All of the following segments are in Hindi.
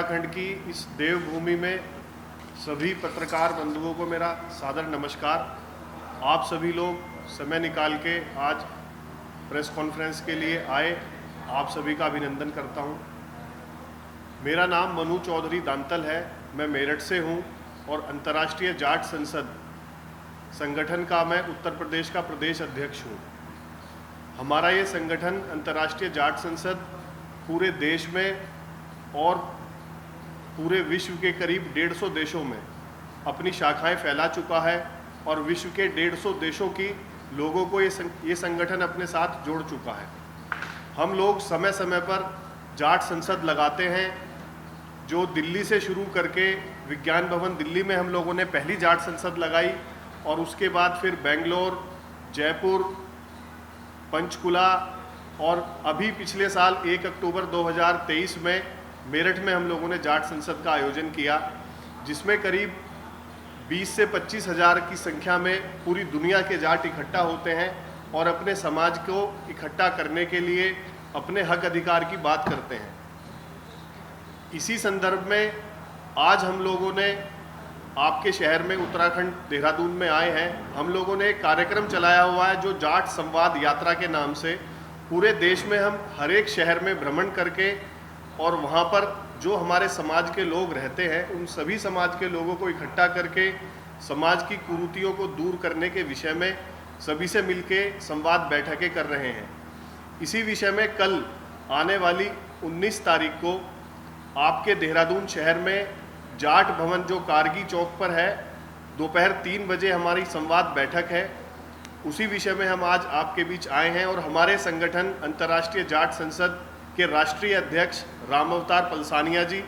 उत्तराखंड की इस देवभूमि में सभी पत्रकार बंधुओं को मेरा सादर नमस्कार। आप सभी लोग समय निकाल के आज प्रेस कॉन्फ्रेंस के लिए आए, आप सभी का अभिनंदन करता हूं। मेरा नाम मनु चौधरी दांतल है, मैं मेरठ से हूं और अंतर्राष्ट्रीय जाट संसद संगठन का मैं उत्तर प्रदेश का प्रदेश अध्यक्ष हूं। हमारा ये संगठन अंतर्राष्ट्रीय जाट संसद पूरे देश में और पूरे विश्व के करीब 150 देशों में अपनी शाखाएं फैला चुका है और विश्व के 150 देशों की लोगों को ये संगठन अपने साथ जोड़ चुका है। हम लोग समय समय पर जाट संसद लगाते हैं, जो दिल्ली से शुरू करके विज्ञान भवन दिल्ली में हम लोगों ने पहली जाट संसद लगाई और उसके बाद फिर बेंगलोर, जयपुर, पंचकुला और अभी पिछले साल 1 अक्टूबर 2023 में मेरठ में हम लोगों ने जाट संसद का आयोजन किया, जिसमें करीब 20 से 25 हज़ार की संख्या में पूरी दुनिया के जाट इकट्ठा होते हैं और अपने समाज को इकट्ठा करने के लिए अपने हक अधिकार की बात करते हैं। इसी संदर्भ में आज हम लोगों ने आपके शहर में उत्तराखंड देहरादून में आए हैं। हम लोगों ने एक कार्यक्रम चलाया हुआ है जो जाट संवाद यात्रा के नाम से पूरे देश में हम हर एक शहर में भ्रमण करके और वहाँ पर जो हमारे समाज के लोग रहते हैं उन सभी समाज के लोगों को इकट्ठा करके समाज की कुरीतियों को दूर करने के विषय में सभी से मिलके संवाद बैठकें कर रहे हैं। इसी विषय में कल आने वाली 19 तारीख को आपके देहरादून शहर में जाट भवन जो कारगी चौक पर है, दोपहर 3 बजे हमारी संवाद बैठक है। उसी विषय में हम आज आपके बीच आए हैं और हमारे संगठन अंतर्राष्ट्रीय जाट संसद के राष्ट्रीय अध्यक्ष राम अवतार पलसानिया जी,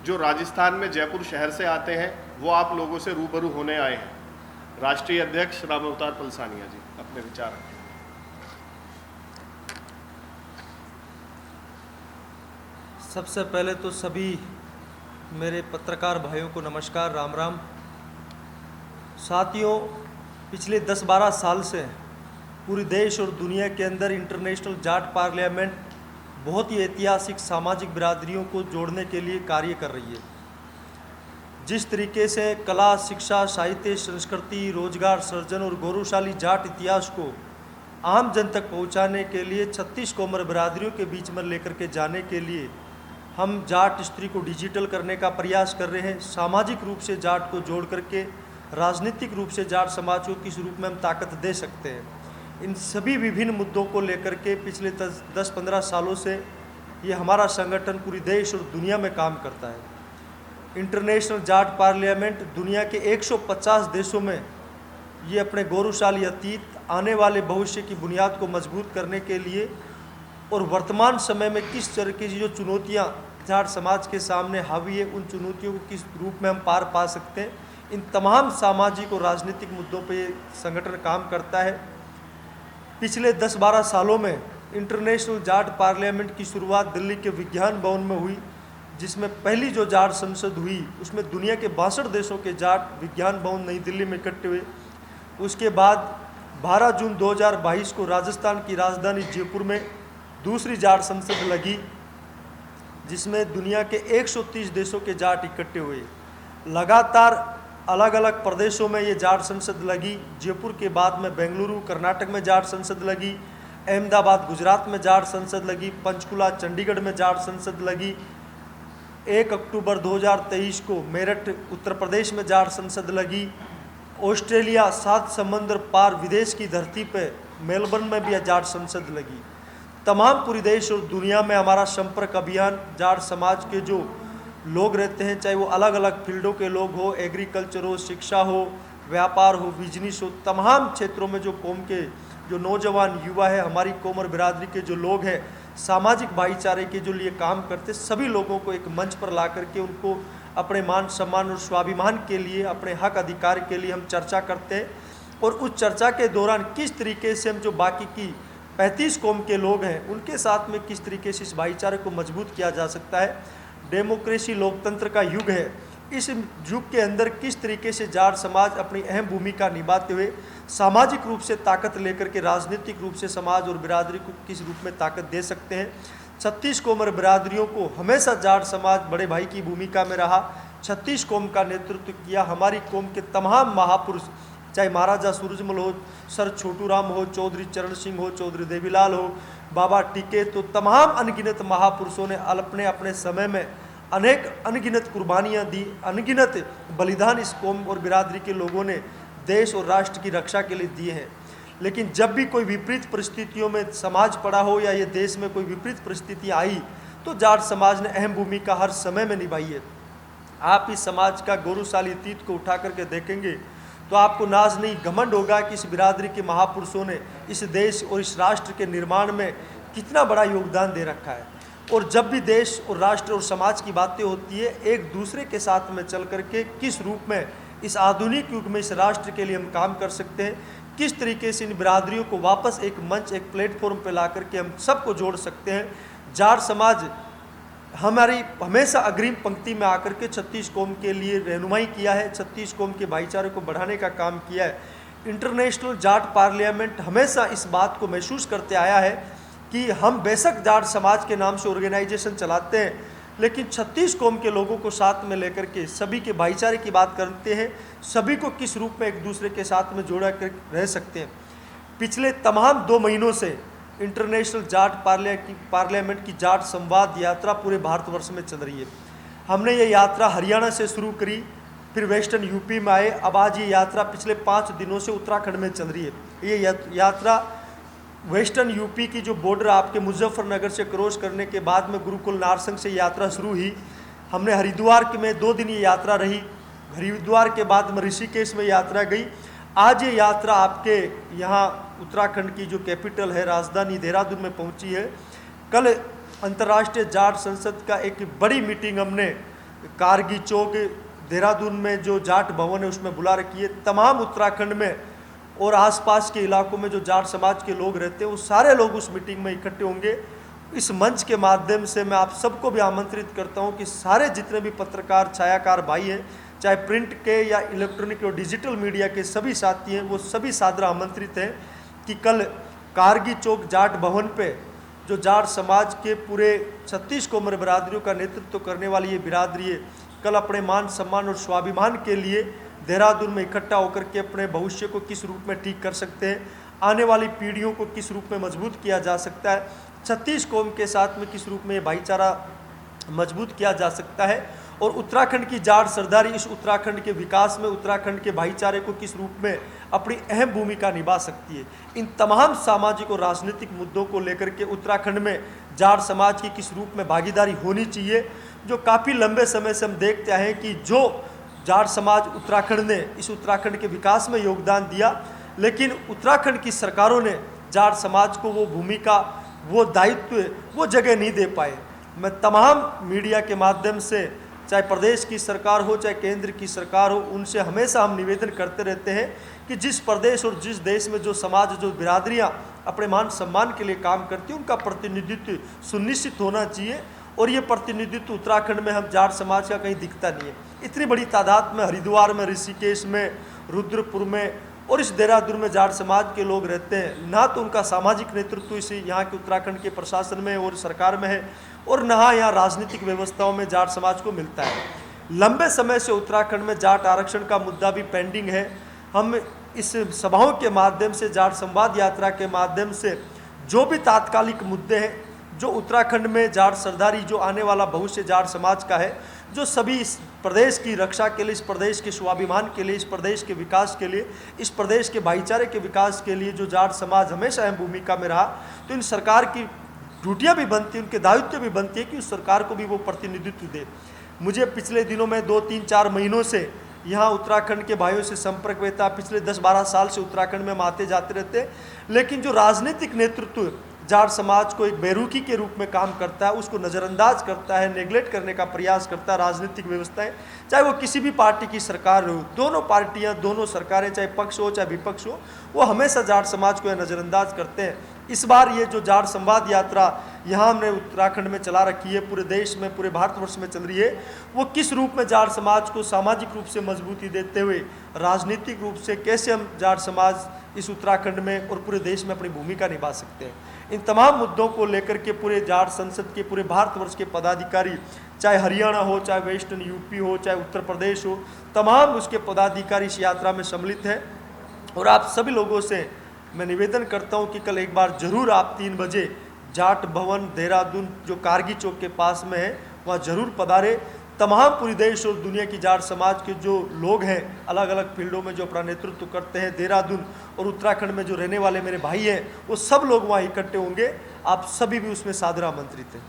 जो राजस्थान में जयपुर शहर से आते हैं, वो आप लोगों से रूबरू होने आए हैं। राष्ट्रीय अध्यक्ष राम अवतार पलसानिया जी, अपने विचार रखें। सबसे पहले तो सभी मेरे पत्रकार भाइयों को नमस्कार, राम राम। साथियों, पिछले 10-12 साल से पूरे देश और दुनिया के अंदर इंटरनेशनल जाट पार्लियामेंट बहुत ही ऐतिहासिक सामाजिक बिरादरियों को जोड़ने के लिए कार्य कर रही है। जिस तरीके से कला, शिक्षा, साहित्य, संस्कृति, रोजगार सृजन और गौरवशाली जाट इतिहास को आम जन तक पहुंचाने के लिए 36 कोमर बिरादरियों के बीच में लेकर के जाने के लिए हम जाट हिस्ट्री को डिजिटल करने का प्रयास कर रहे हैं। सामाजिक रूप से जाट को जोड़ करके राजनीतिक रूप से जाट समाज को किस रूप में हम ताकत दे सकते हैं, इन सभी विभिन्न मुद्दों को लेकर के पिछले 10-15 सालों से ये हमारा संगठन पूरी देश और दुनिया में काम करता है। इंटरनेशनल जाट पार्लियामेंट दुनिया के 150 देशों में ये अपने गौरवशाली अतीत, आने वाले भविष्य की बुनियाद को मजबूत करने के लिए और वर्तमान समय में किस तरह की जो चुनौतियाँ जाट समाज के सामने हावी है, उन चुनौतियों को किस रूप में हम पार पा सकते हैं, इन तमाम सामाजिक और राजनीतिक मुद्दों पर ये संगठन काम करता है। पिछले 10-12 सालों में इंटरनेशनल जाट पार्लियामेंट की शुरुआत दिल्ली के विज्ञान भवन में हुई, जिसमें पहली जो जाट संसद हुई उसमें दुनिया के 62 देशों के जाट विज्ञान भवन नई दिल्ली में इकट्ठे हुए। उसके बाद 12 जून 2022 को राजस्थान की राजधानी जयपुर में दूसरी जाट संसद लगी, जिसमें दुनिया के 130 देशों के जाट इकट्ठे हुए। लगातार अलग अलग प्रदेशों में ये जाट संसद लगी। जयपुर के बाद में बेंगलुरु कर्नाटक में जाट संसद लगी, अहमदाबाद गुजरात में जाट संसद लगी, पंचकुला चंडीगढ़ में जाट संसद लगी। 1 अक्टूबर 2023 को मेरठ उत्तर प्रदेश में जाट संसद लगी। ऑस्ट्रेलिया 7 समंदर पार विदेश की धरती पे मेलबर्न में भी जाट संसद लगी। तमाम पूरी देश और दुनिया में हमारा संपर्क अभियान जाट समाज के जो लोग रहते हैं, चाहे वो अलग अलग फील्डों के लोग हो, एग्रीकल्चर हो, शिक्षा हो, व्यापार हो, बिजनेस हो, तमाम क्षेत्रों में जो कौम के जो नौजवान युवा है, हमारी कोमर बिरादरी के जो लोग हैं, सामाजिक भाईचारे के जो लिए काम करते, सभी लोगों को एक मंच पर ला करके उनको अपने मान सम्मान और स्वाभिमान के लिए, अपने हक अधिकार के लिए हम चर्चा करते हैं। और उस चर्चा के दौरान किस तरीके से हम जो बाकी की 35 कौम के लोग हैं उनके साथ में किस तरीके से इस भाईचारे को मजबूत किया जा सकता है। डेमोक्रेसी लोकतंत्र का युग है, इस युग के अंदर किस तरीके से जाट समाज अपनी अहम भूमिका निभाते हुए सामाजिक रूप से ताकत लेकर के राजनीतिक रूप से समाज और बिरादरी को किस रूप में ताकत दे सकते हैं। 36 कौम और बिरादरियों को हमेशा जाट समाज बड़े भाई की भूमिका में रहा। 36 कौम का नेतृत्व किया। हमारी कौम के तमाम महापुरुष, चाहे महाराजा सूरजमल हो, सर छोटू राम हो, चौधरी चरण सिंह हो, चौधरी देवीलाल हो, बाबा टीके, तो तमाम अनगिनत महापुरुषों ने अपने अपने समय में अनेक अनगिनत कुर्बानियाँ दी, अनगिनत बलिदान इस कौम और बिरादरी के लोगों ने देश और राष्ट्र की रक्षा के लिए दिए हैं। लेकिन जब भी कोई विपरीत परिस्थितियों में समाज पड़ा हो या ये देश में कोई विपरीत परिस्थिति आई, तो जाट समाज ने अहम भूमिका हर समय में निभाई है। आप इस समाज का गौरवशाली अतीत को उठा करके देखेंगे तो आपको नाज नहीं, घमंड होगा कि इस बिरादरी के महापुरुषों ने इस देश और इस राष्ट्र के निर्माण में कितना बड़ा योगदान दे रखा है। और जब भी देश और राष्ट्र और समाज की बातें होती है, एक दूसरे के साथ में चल करके किस रूप में इस आधुनिक युग में इस राष्ट्र के लिए हम काम कर सकते हैं, किस तरीके से इन बिरादरियों को वापस एक मंच, एक प्लेटफॉर्म पे ला करके हम सबको जोड़ सकते हैं। जाट समाज हमारी हमेशा अग्रिम पंक्ति में आकर के 36 कौम के लिए रहनुमाई किया है, 36 कौम के भाईचारे को बढ़ाने का काम किया है। इंटरनेशनल जाट पार्लियामेंट हमेशा इस बात को महसूस करते आया है कि हम बेशक जाट समाज के नाम से ऑर्गेनाइजेशन चलाते हैं, लेकिन 36 कौम के लोगों को साथ में लेकर के सभी के भाईचारे की बात करते हैं, सभी को किस रूप में एक दूसरे के साथ में जोड़ा कर रह सकते हैं। पिछले तमाम 2 महीनों से इंटरनेशनल जाट पार्लियामेंट की जाट संवाद यात्रा पूरे भारतवर्ष में चल रही है। हमने ये यात्रा हरियाणा से शुरू करी, फिर वेस्टर्न यूपी में आए, अब आज ये यात्रा पिछले 5 दिनों से उत्तराखंड में चल रही है। ये यात्रा वेस्टर्न यूपी की जो बॉर्डर आपके मुजफ्फरनगर से क्रॉस करने के बाद में गुरुकुल नारसंग से यात्रा शुरू हुई। हमने हरिद्वार में 2 दिन ये यात्रा रही, हरिद्वार के बाद में ऋषिकेश में यात्रा गई। आज ये यात्रा आपके यहाँ उत्तराखंड की जो कैपिटल है, राजधानी देहरादून में पहुँची है। कल अंतर्राष्ट्रीय जाट संसद का एक बड़ी मीटिंग हमने कारगी चौक देहरादून में जो जाट भवन है उसमें बुला रखी है। तमाम उत्तराखंड में और आसपास के इलाकों में जो जाट समाज के लोग रहते हैं वो सारे लोग उस मीटिंग में इकट्ठे होंगे। इस मंच के माध्यम से मैं आप सबको भी आमंत्रित करता हूं कि सारे जितने भी पत्रकार, छायाकार भाई हैं, चाहे प्रिंट के या इलेक्ट्रॉनिक और डिजिटल मीडिया के सभी साथी हैं, वो सभी सादर आमंत्रित हैं कि कल कारगी चौक जाट भवन पे जो जाट समाज के पूरे 36 कौम बिरादरियों का नेतृत्व करने वाली ये बिरादरी है, कल अपने मान सम्मान और स्वाभिमान के लिए देहरादून में इकट्ठा होकर के अपने भविष्य को किस रूप में ठीक कर सकते हैं, आने वाली पीढ़ियों को किस रूप में मजबूत किया जा सकता है, 36 कौम के साथ में किस रूप में भाईचारा मजबूत किया जा सकता है, और उत्तराखंड की जाट सरदारी इस उत्तराखंड के विकास में, उत्तराखंड के भाईचारे को किस रूप में अपनी अहम भूमिका निभा सकती है। इन तमाम सामाजिक और राजनीतिक मुद्दों को लेकर के उत्तराखंड में जाट समाज की किस रूप में भागीदारी होनी चाहिए। जो काफ़ी लंबे समय से हम देखते आए हैं कि जो जाट समाज उत्तराखंड ने इस उत्तराखंड के विकास में योगदान दिया, लेकिन उत्तराखंड की सरकारों ने जाट समाज को वो भूमिका, वो दायित्व, वो जगह नहीं दे पाए। मैं तमाम मीडिया के माध्यम से, चाहे प्रदेश की सरकार हो चाहे केंद्र की सरकार हो, उनसे हमेशा हम निवेदन करते रहते हैं कि जिस प्रदेश और जिस देश में जो समाज, जो बिरादरियाँ अपने मान सम्मान के लिए काम करती हैं, उनका प्रतिनिधित्व सुनिश्चित होना चाहिए। और ये प्रतिनिधित्व उत्तराखंड में हम जाट समाज का कहीं दिखता नहीं है। इतनी बड़ी तादाद में हरिद्वार में, ऋषिकेश में, रुद्रपुर में और इस देहरादून में जाट समाज के लोग रहते हैं। ना तो उनका सामाजिक नेतृत्व इस यहाँ के उत्तराखंड के प्रशासन में और सरकार में है, और ना यहाँ राजनीतिक व्यवस्थाओं में जाट समाज को मिलता है। लंबे समय से उत्तराखंड में जाट आरक्षण का मुद्दा भी पेंडिंग है। हम इस सभाओं के माध्यम से, जाट संवाद यात्रा के माध्यम से जो भी तात्कालिक मुद्दे हैं, जो उत्तराखंड में जाट सरदारी, जो आने वाला भविष्य जाट समाज का है, जो सभी इस प्रदेश की रक्षा के लिए, इस प्रदेश के स्वाभिमान के लिए, इस प्रदेश के विकास के लिए, इस प्रदेश के भाईचारे के विकास के लिए जो जाट समाज हमेशा अहम भूमिका में रहा, तो इन सरकार की ड्यूटियाँ भी बनती है, उनके दायित्व भी बनती है कि उस सरकार को भी वो प्रतिनिधित्व दे। मुझे पिछले दिनों में 2-3-4 महीनों से यहाँ उत्तराखंड के भाइयों से संपर्क हुआ था। पिछले 10-12 साल से उत्तराखंड में हम आते जाते रहते, लेकिन जो राजनीतिक नेतृत्व जाट समाज को एक बेरुखी के रूप में काम करता है, उसको नज़रअंदाज करता है, नेगलेक्ट करने का प्रयास करता है राजनीतिक व्यवस्थाएं, चाहे वो किसी भी पार्टी की सरकार हो, दोनों पार्टियां, दोनों सरकारें, चाहे पक्ष हो चाहे विपक्ष हो, वो हमेशा जाट समाज को नज़रअंदाज करते हैं। इस बार ये जो जाट संवाद यात्रा यहाँ हमने उत्तराखंड में चला रखी है, पूरे देश में, पूरे भारतवर्ष में चल रही है, वो किस रूप में जाट समाज को सामाजिक रूप से मजबूती देते हुए राजनीतिक रूप से कैसे हम जाट समाज इस उत्तराखंड में और पूरे देश में अपनी भूमिका निभा सकते हैं। इन तमाम मुद्दों को लेकर के पूरे जाट संसद के, पूरे भारतवर्ष के पदाधिकारी, चाहे हरियाणा हो, चाहे वेस्टर्न यूपी हो, चाहे उत्तर प्रदेश हो, तमाम उसके पदाधिकारी इस यात्रा में सम्मिलित हैं। और आप सभी लोगों से मैं निवेदन करता हूं कि कल एक बार जरूर आप 3 बजे जाट भवन देहरादून जो कारगी चौक के पास में है वहाँ जरूर पधारे। तमाम पूरी देश और दुनिया की जाट समाज के जो लोग हैं, अलग अलग फील्डों में जो अपना नेतृत्व करते हैं, देहरादून और उत्तराखंड में जो रहने वाले मेरे भाई हैं, वो सब लोग वहाँ इकट्ठे होंगे। आप सभी भी उसमें सादर आमंत्रित हैं।